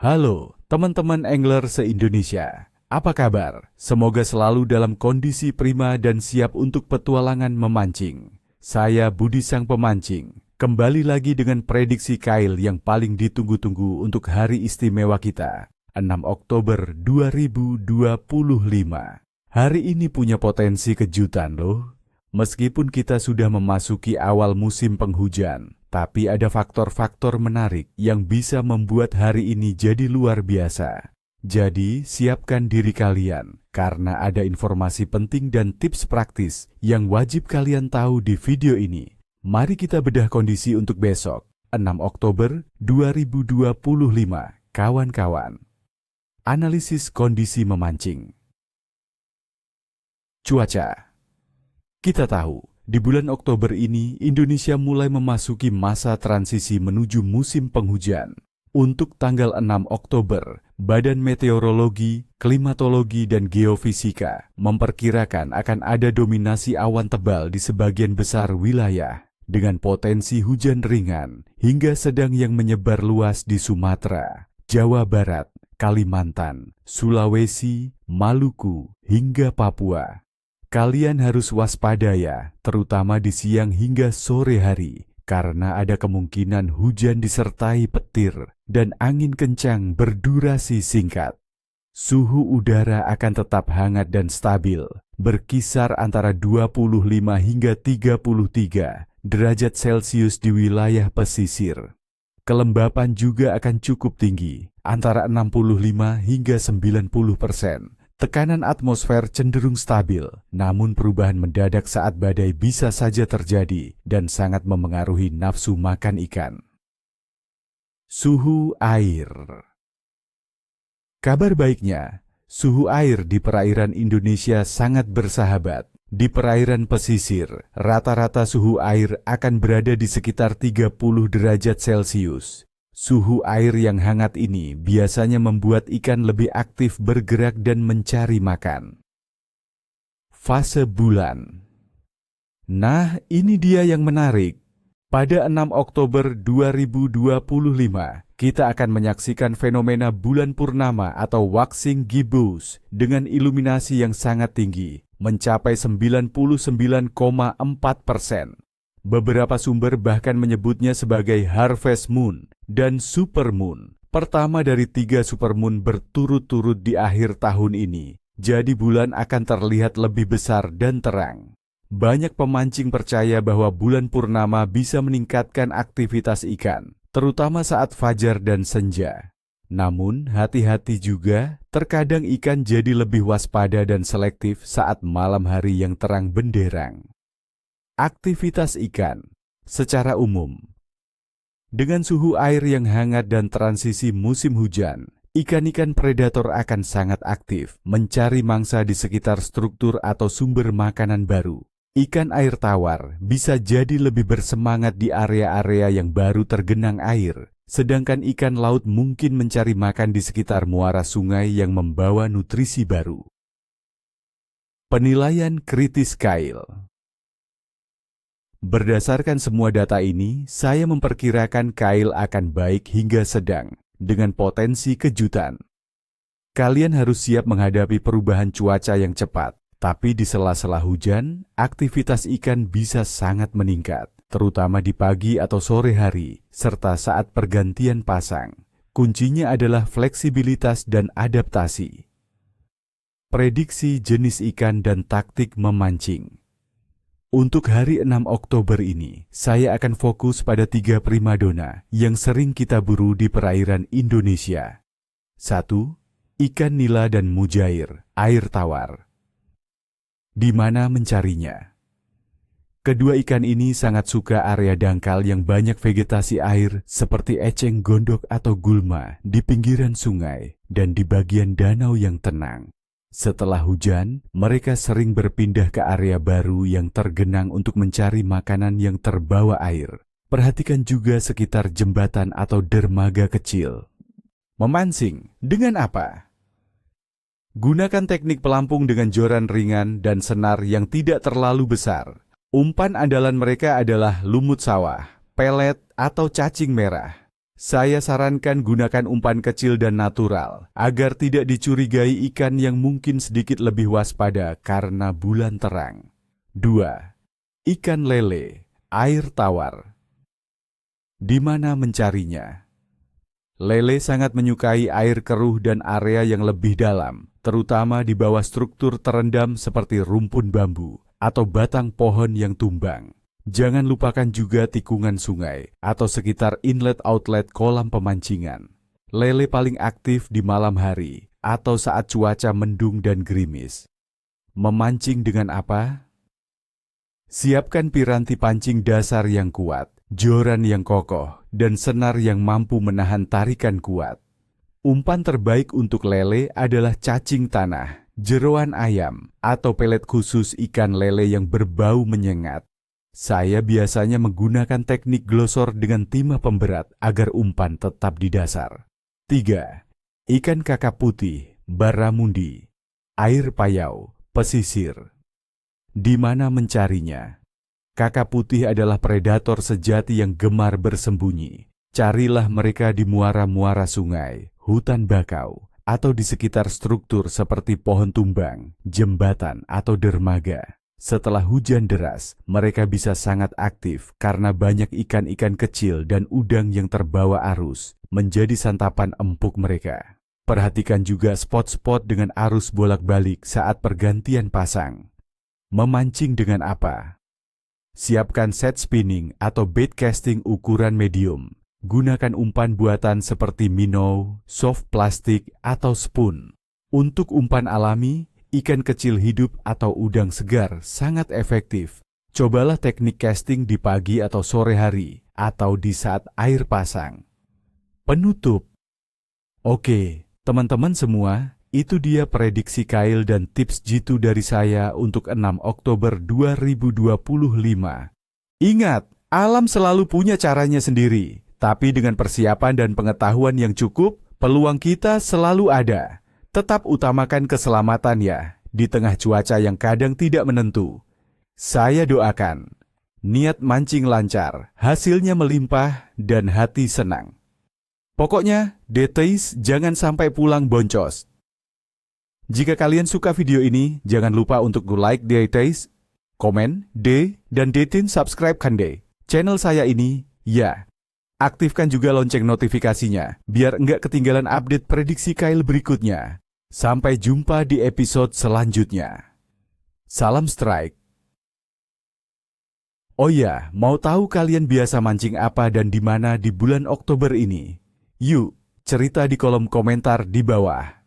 Halo, teman-teman angler se-Indonesia. Apa kabar? Semoga selalu dalam kondisi prima dan siap untuk petualangan memancing. Saya Budi Sang Pemancing. Kembali lagi dengan prediksi Kyle yang paling ditunggu-tunggu untuk hari istimewa kita, 6 Oktober 2025. Hari ini punya potensi kejutan loh. Meskipun kita sudah memasuki awal musim penghujan, tapi ada faktor-faktor menarik yang bisa membuat hari ini jadi luar biasa. Jadi, siapkan diri kalian, karena ada informasi penting dan tips praktis yang wajib kalian tahu di video ini. Mari kita bedah kondisi untuk besok, 6 Oktober 2025, kawan-kawan. Analisis kondisi memancing. Cuaca. Kita tahu, di bulan Oktober ini, Indonesia mulai memasuki masa transisi menuju musim penghujan. Untuk tanggal 6 Oktober, Badan Meteorologi, Klimatologi, dan Geofisika memperkirakan akan ada dominasi awan tebal di sebagian besar wilayah, dengan potensi hujan ringan hingga sedang yang menyebar luas di Sumatera, Jawa Barat, Kalimantan, Sulawesi, Maluku, hingga Papua. Kalian harus waspada ya, terutama di siang hingga sore hari, karena ada kemungkinan hujan disertai petir dan angin kencang berdurasi singkat. Suhu udara akan tetap hangat dan stabil, berkisar antara 25 hingga 33 derajat Celcius di wilayah pesisir. Kelembapan juga akan cukup tinggi, antara 65 hingga 90%. Tekanan atmosfer cenderung stabil, namun perubahan mendadak saat badai bisa saja terjadi dan sangat memengaruhi nafsu makan ikan. Suhu air. Kabar baiknya, suhu air di perairan Indonesia sangat bersahabat. Di perairan pesisir, rata-rata suhu air akan berada di sekitar 30 derajat Celcius. Suhu air yang hangat ini biasanya membuat ikan lebih aktif bergerak dan mencari makan. Fase bulan. Nah, ini dia yang menarik. Pada 6 Oktober 2025, kita akan menyaksikan fenomena bulan purnama atau waxing gibbous dengan iluminasi yang sangat tinggi, mencapai 99,4%. Beberapa sumber bahkan menyebutnya sebagai harvest moon dan supermoon, pertama dari 3 supermoon berturut-turut di akhir tahun ini. Jadi bulan akan terlihat lebih besar dan terang. Banyak pemancing percaya bahwa bulan purnama bisa meningkatkan aktivitas ikan, terutama saat fajar dan senja. Namun, hati-hati juga, terkadang ikan jadi lebih waspada dan selektif saat malam hari yang terang benderang. Aktivitas ikan secara umum. Dengan suhu air yang hangat dan transisi musim hujan, ikan-ikan predator akan sangat aktif mencari mangsa di sekitar struktur atau sumber makanan baru. Ikan air tawar bisa jadi lebih bersemangat di area-area yang baru tergenang air, sedangkan ikan laut mungkin mencari makan di sekitar muara sungai yang membawa nutrisi baru. Penilaian kritis Kyle. Berdasarkan semua data ini, saya memperkirakan Kyle akan baik hingga sedang, dengan potensi kejutan. Kalian harus siap menghadapi perubahan cuaca yang cepat, tapi di sela-sela hujan, aktivitas ikan bisa sangat meningkat, terutama di pagi atau sore hari, serta saat pergantian pasang. Kuncinya adalah fleksibilitas dan adaptasi. Prediksi jenis ikan dan taktik memancing. Untuk hari 6 Oktober ini, saya akan fokus pada 3 primadona yang sering kita buru di perairan Indonesia. 1. Ikan nila dan mujair, air tawar. Di mana mencarinya? Kedua ikan ini sangat suka area dangkal yang banyak vegetasi air seperti eceng gondok atau gulma di pinggiran sungai dan di bagian danau yang tenang. Setelah hujan, mereka sering berpindah ke area baru yang tergenang untuk mencari makanan yang terbawa air. Perhatikan juga sekitar jembatan atau dermaga kecil. Memancing dengan apa? Gunakan teknik pelampung dengan joran ringan dan senar yang tidak terlalu besar. Umpan andalan mereka adalah lumut sawah, pelet, atau cacing merah. Saya sarankan gunakan umpan kecil dan natural, agar tidak dicurigai ikan yang mungkin sedikit lebih waspada karena bulan terang. 2. Ikan lele, air tawar. Di mana mencarinya? Lele sangat menyukai air keruh dan area yang lebih dalam, terutama di bawah struktur terendam seperti rumpun bambu atau batang pohon yang tumbang. Jangan lupakan juga tikungan sungai atau sekitar inlet-outlet kolam pemancingan. Lele paling aktif di malam hari atau saat cuaca mendung dan gerimis. Memancing dengan apa? Siapkan piranti pancing dasar yang kuat, joran yang kokoh, dan senar yang mampu menahan tarikan kuat. Umpan terbaik untuk lele adalah cacing tanah, jeroan ayam, atau pelet khusus ikan lele yang berbau menyengat. Saya biasanya menggunakan teknik glosor dengan timah pemberat agar umpan tetap di dasar. 3. Ikan kakap putih, barramundi, air payau, pesisir. Di mana mencarinya? Kakap putih adalah predator sejati yang gemar bersembunyi. Carilah mereka di muara-muara sungai, hutan bakau, atau di sekitar struktur seperti pohon tumbang, jembatan, atau dermaga. Setelah hujan deras, mereka bisa sangat aktif karena banyak ikan-ikan kecil dan udang yang terbawa arus menjadi santapan empuk mereka. Perhatikan juga spot-spot dengan arus bolak-balik saat pergantian pasang. Memancing dengan apa? Siapkan set spinning atau bait casting ukuran medium. Gunakan umpan buatan seperti minnow, soft plastik, atau spoon. Untuk umpan alami, ikan kecil hidup atau udang segar sangat efektif. Cobalah teknik casting di pagi atau sore hari, atau di saat air pasang. Penutup. Oke, teman-teman semua, itu dia prediksi Kyle dan tips jitu dari saya untuk 6 Oktober 2025. Ingat, alam selalu punya caranya sendiri, tapi dengan persiapan dan pengetahuan yang cukup, peluang kita selalu ada. Tetap utamakan keselamatan ya, di tengah cuaca yang kadang tidak menentu. Saya doakan, niat mancing lancar, hasilnya melimpah, dan hati senang. Pokoknya, deteis jangan sampai pulang boncos. Jika kalian suka video ini, jangan lupa untuk like deteis, komen, dan detin subscribe kan deh. Channel saya ini, ya. Aktifkan juga lonceng notifikasinya, biar nggak ketinggalan update prediksi Kyle berikutnya. Sampai jumpa di episode selanjutnya. Salam strike. Oh ya, mau tahu kalian biasa mancing apa dan di mana di bulan Oktober ini? Yuk, cerita di kolom komentar di bawah.